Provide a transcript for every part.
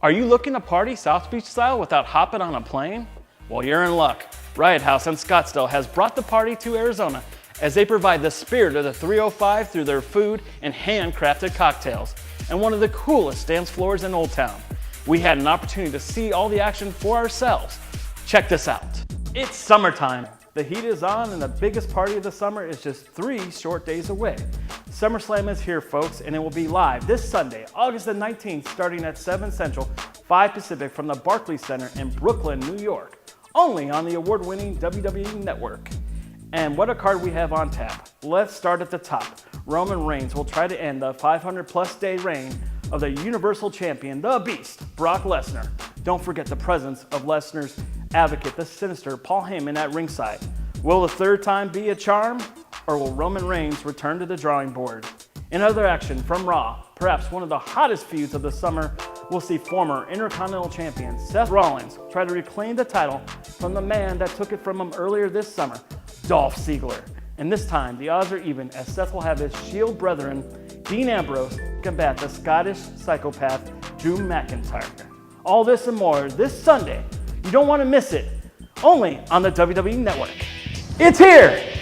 Are you looking to party South Beach style without hopping on a plane? Well, you're in luck. Riot House in Scottsdale has brought the party to Arizona as they provide the spirit of the 305 through their food and handcrafted cocktails and one of the coolest dance floors in Old Town. We had an opportunity to see all the action for ourselves. Check this out. It's summertime. The heat is on and the biggest party of the summer is just 3 short days away. SummerSlam is here, folks, and it will be live this Sunday, August the 19th, starting at 7 Central, 5 Pacific from the Barclays Center in Brooklyn, New York, only on the award-winning WWE Network. And what a card we have on tap. Let's start at the top. Roman Reigns will try to end the 500-plus day reign of the Universal Champion, the Beast, Brock Lesnar. Don't forget the presence of Lesnar's advocate, the sinister Paul Heyman at ringside. Will the third time be a charm, or will Roman Reigns return to the drawing board? In other action from Raw, perhaps one of the hottest feuds of the summer, we'll see former Intercontinental Champion Seth Rollins try to reclaim the title from the man that took it from him earlier this summer, Dolph Ziggler. And this time, the odds are even as Seth will have his Shield brethren, Dean Ambrose, combat the Scottish psychopath, Drew McIntyre. All this and more this Sunday. You don't want to miss it. Only on the WWE Network. It's here!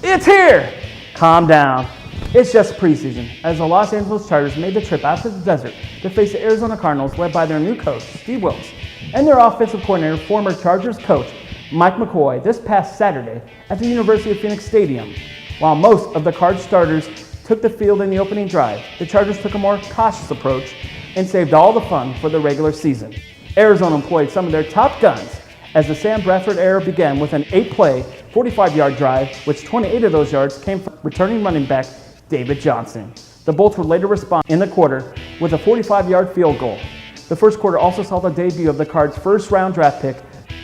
It's here! Calm down. It's just preseason, as the Los Angeles Chargers made the trip out to the desert to face the Arizona Cardinals led by their new coach, Steve Wilks, and their offensive coordinator, former Chargers coach, Mike McCoy, this past Saturday at the University of Phoenix Stadium. While most of the Card starters took the field in the opening drive, the Chargers took a more cautious approach and saved all the fun for the regular season. Arizona employed some of their top guns as the Sam Bradford era began with an 8-play, 45-yard drive, which 28 of those yards came from returning running back David Johnson. The Bolts would later respond in the quarter with a 45-yard field goal. The first quarter also saw the debut of the Cards' first-round draft pick,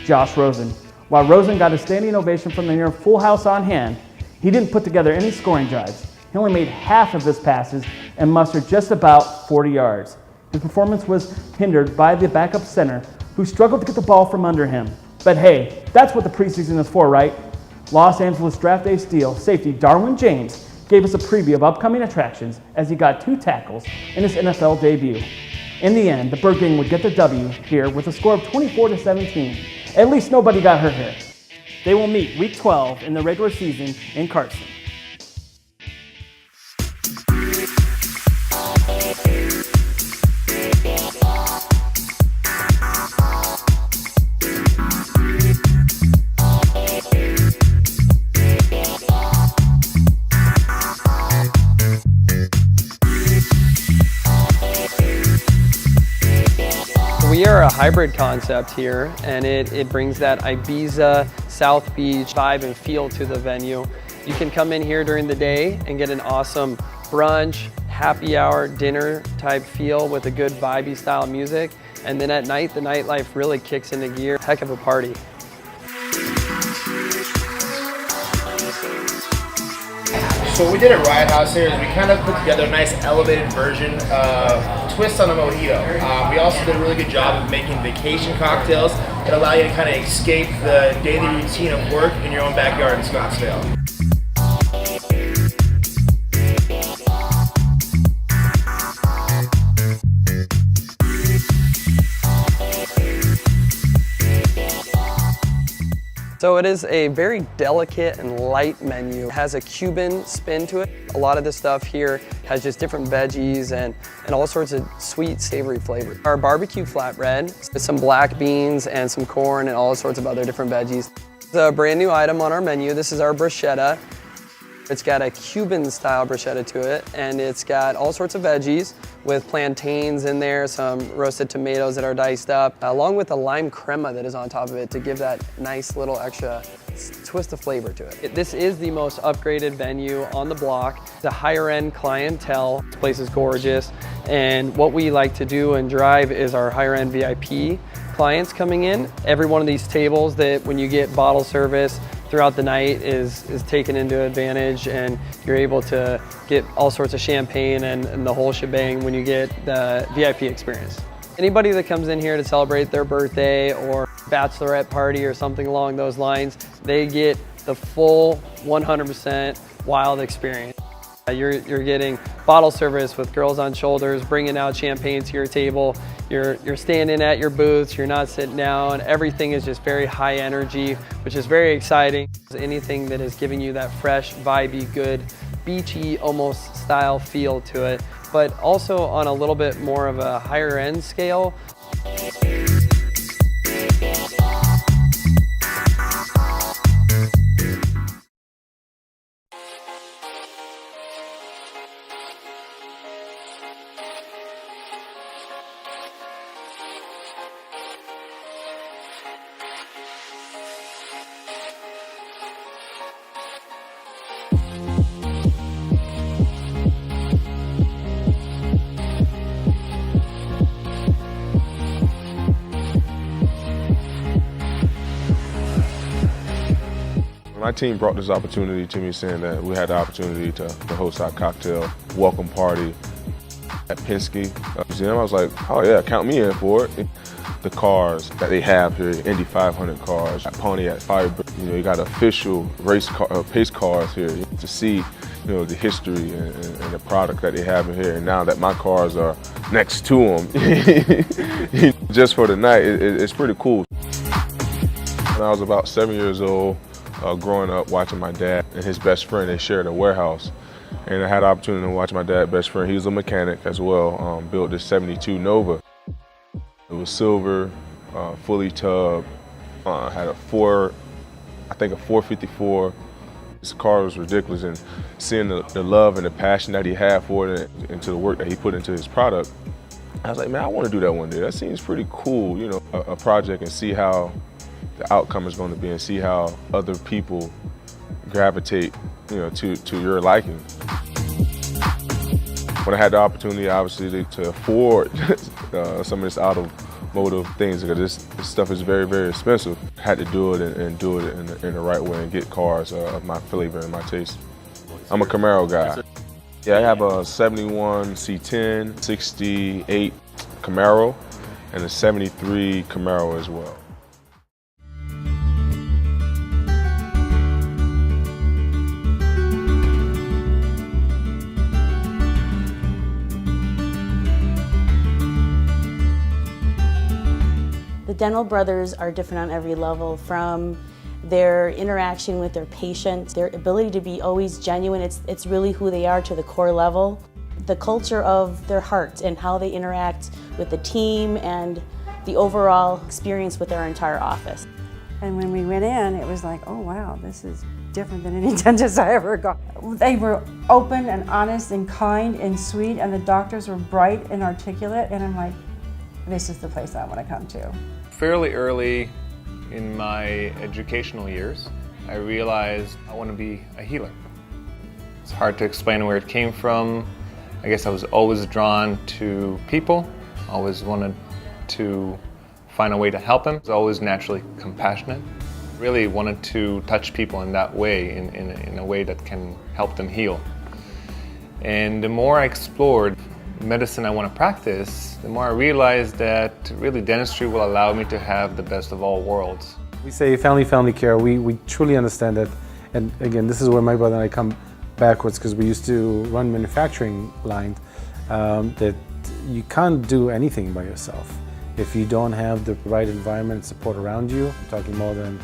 Josh Rosen. While Rosen got a standing ovation from the near full house on hand, he didn't put together any scoring drives. He only made half of his passes and mustered just about 40 yards. His performance was hindered by the backup center, who struggled to get the ball from under him. But hey, that's what the preseason is for, right? Los Angeles draft day steal safety Darwin James gave us a preview of upcoming attractions as he got 2 tackles in his NFL debut. In the end, the Bird Gang would get the W here with a score of 24-17. At least nobody got hurt here. They will meet Week 12 in the regular season in Carson. We are a hybrid concept here, and it brings that Ibiza, South Beach vibe and feel to the venue. You can come in here during the day and get an awesome brunch, happy hour, dinner type feel with a good vibey style music. And then at night, the nightlife really kicks into gear. Heck of a party. So what we did at Riot House here is we kind of put together a nice elevated version of twist on a mojito. We also did a really good job of making vacation cocktails that allow you to kind of escape the daily routine of work in your own backyard in Scottsdale. So it is a very delicate and light menu. It has a Cuban spin to it. A lot of this stuff here has just different veggies and all sorts of sweet, savory flavors. Our barbecue flatbread with some black beans and some corn and all sorts of other different veggies. It's a brand new item on our menu. This is our bruschetta. It's got a Cuban style bruschetta to it, and it's got all sorts of veggies with plantains in there, some roasted tomatoes that are diced up, along with a lime crema that is on top of it to give that nice little extra twist of flavor to it. This is the most upgraded venue on the block. The higher end clientele. This place is gorgeous, and what we like to do and drive is our higher end VIP clients coming in. Every one of these tables that when you get bottle service throughout the night is taken into advantage, and you're able to get all sorts of champagne and the whole shebang when you get the VIP experience. Anybody that comes in here to celebrate their birthday or bachelorette party or something along those lines, they get the full 100% wild experience. You're getting bottle service with girls on shoulders, bringing out champagne to your table. You're standing at your booths, you're not sitting down. Everything is just very high energy, which is very exciting. Anything that is giving you that fresh, vibey, good, beachy almost style feel to it, but also on a little bit more of a higher end scale. My team brought this opportunity to me, saying that we had the opportunity to host our cocktail welcome party at Penske Museum. I was like, oh yeah, count me in for it. The cars that they have here, Indy 500 cars, Pontiac Firebird, you got official race pace cars here to see, the history and the product that they have in here. And now that my cars are next to them, just for the night, it's pretty cool. When I was about 7 years old, growing up watching my dad and his best friend, they shared a warehouse. And I had the opportunity to watch my dad's best friend. He was a mechanic as well, built this 72 Nova. It was silver, fully tubbed, had a 454. This car was ridiculous, and seeing the love and the passion that he had for it and into the work that he put into his product, I was like, man, I want to do that one day. That seems pretty cool, a project, and see how the outcome is going to be and see how other people gravitate, to your liking. When I had the opportunity, obviously, to afford some of this automotive things, because this stuff is very, very expensive, I had to do it and do it in the right way and get cars of my flavor and my taste. I'm a Camaro guy. Yeah, I have a 71 C10, 68 Camaro, and a 73 Camaro as well. The Dental brothers are different on every level, from their interaction with their patients, their ability to be always genuine. It's really who they are to the core level. The culture of their heart and how they interact with the team and the overall experience with our entire office. And when we went in, it was like, oh wow, this is different than any dentist I ever got. They were open and honest and kind and sweet, and the doctors were bright and articulate, and I'm like, this is the place I want to come to. Fairly early in my educational years, I realized I want to be a healer. It's hard to explain where it came from. I guess I was always drawn to people, always wanted to find a way to help them. I was always naturally compassionate. Really wanted to touch people in that way, in a way that can help them heal. And the more I explored medicine I want to practice, the more I realized that really dentistry will allow me to have the best of all worlds. We say family care. We truly understand that. And again, this is where my brother and I come backwards, because we used to run manufacturing lines, that you can't do anything by yourself if you don't have the right environment and support around you. I'm talking more than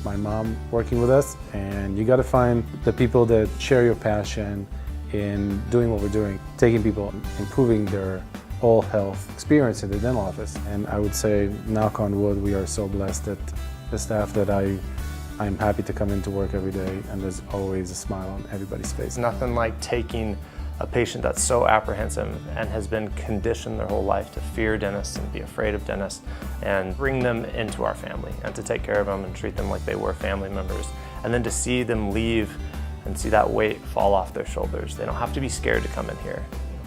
my mom working with us. And you got to find the people that share your passion in doing what we're doing, taking people, improving their whole health experience in the dental office. And I would say, knock on wood, we are so blessed that the staff that I'm happy to come into work every day, and there's always a smile on everybody's face. Nothing like taking a patient that's so apprehensive and has been conditioned their whole life to fear dentists and be afraid of dentists, and bring them into our family and to take care of them and treat them like they were family members. And then to see them leave and see that weight fall off their shoulders. They don't have to be scared to come in here.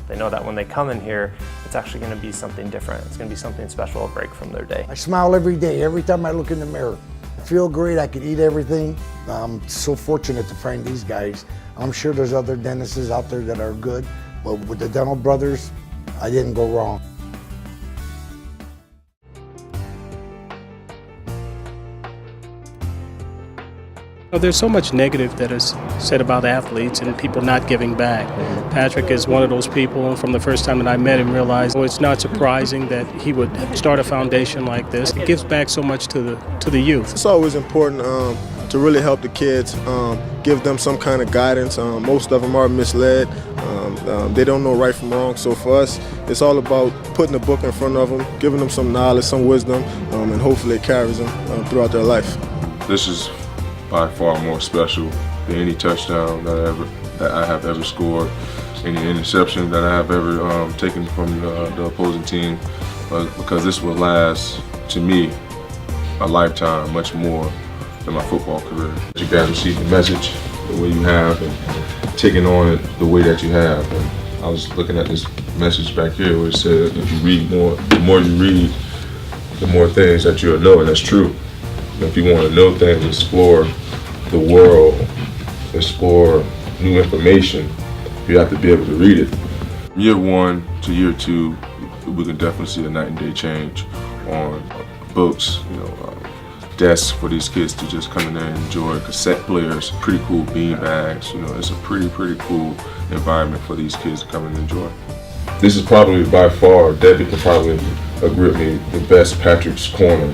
They know that when they come in here, it's actually going to be something different. It's going to be something special, a break from their day. I smile every day, every time I look in the mirror. I feel great, I can eat everything. I'm so fortunate to find these guys. I'm sure there's other dentists out there that are good, but with the Dental brothers, I didn't go wrong. There's so much negative that is said about athletes and people not giving back. Patrick is one of those people, and from the first time that I met him, realized it's not surprising that he would start a foundation like this. It gives back so much to the youth. It's always important to really help the kids, give them some kind of guidance. Most of them are misled. They don't know right from wrong. So for us, it's all about putting a book in front of them, giving them some knowledge, some wisdom, and hopefully it carries them throughout their life. This is by far more special than any touchdown that I have ever scored, any interception that I have ever taken from the opposing team, because this will last, to me, a lifetime, much more than my football career. You guys received the message the way you have and taking on it the way that you have. And I was looking at this message back here where it said, if you read more, the more you read, the more things that you'll know, and that's true. If you want to know things, explore the world, explore new information, you have to be able to read it. Year 1 to year 2, we can definitely see a night and day change on books, desks for these kids to just come in there and enjoy, cassette players, pretty cool bean bags. It's a pretty cool environment for these kids to come and enjoy. This is probably by far, Debbie can probably agree with me, the best Patrick's Corner.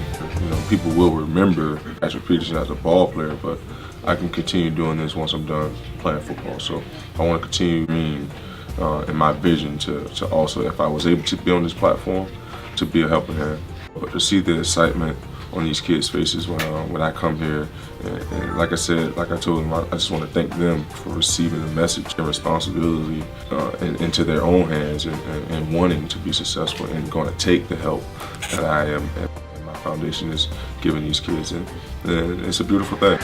People will remember Patrick Peterson as a ball player, but I can continue doing this once I'm done playing football. So I want to continue being in my vision to also, if I was able to be on this platform, to be a helping hand. But to see the excitement on these kids' faces when I come here, and like I said, like I told them, I just want to thank them for receiving the message and responsibility into their own hands and wanting to be successful and going to take the help that I am. Foundation is giving these kids, and it's a beautiful thing.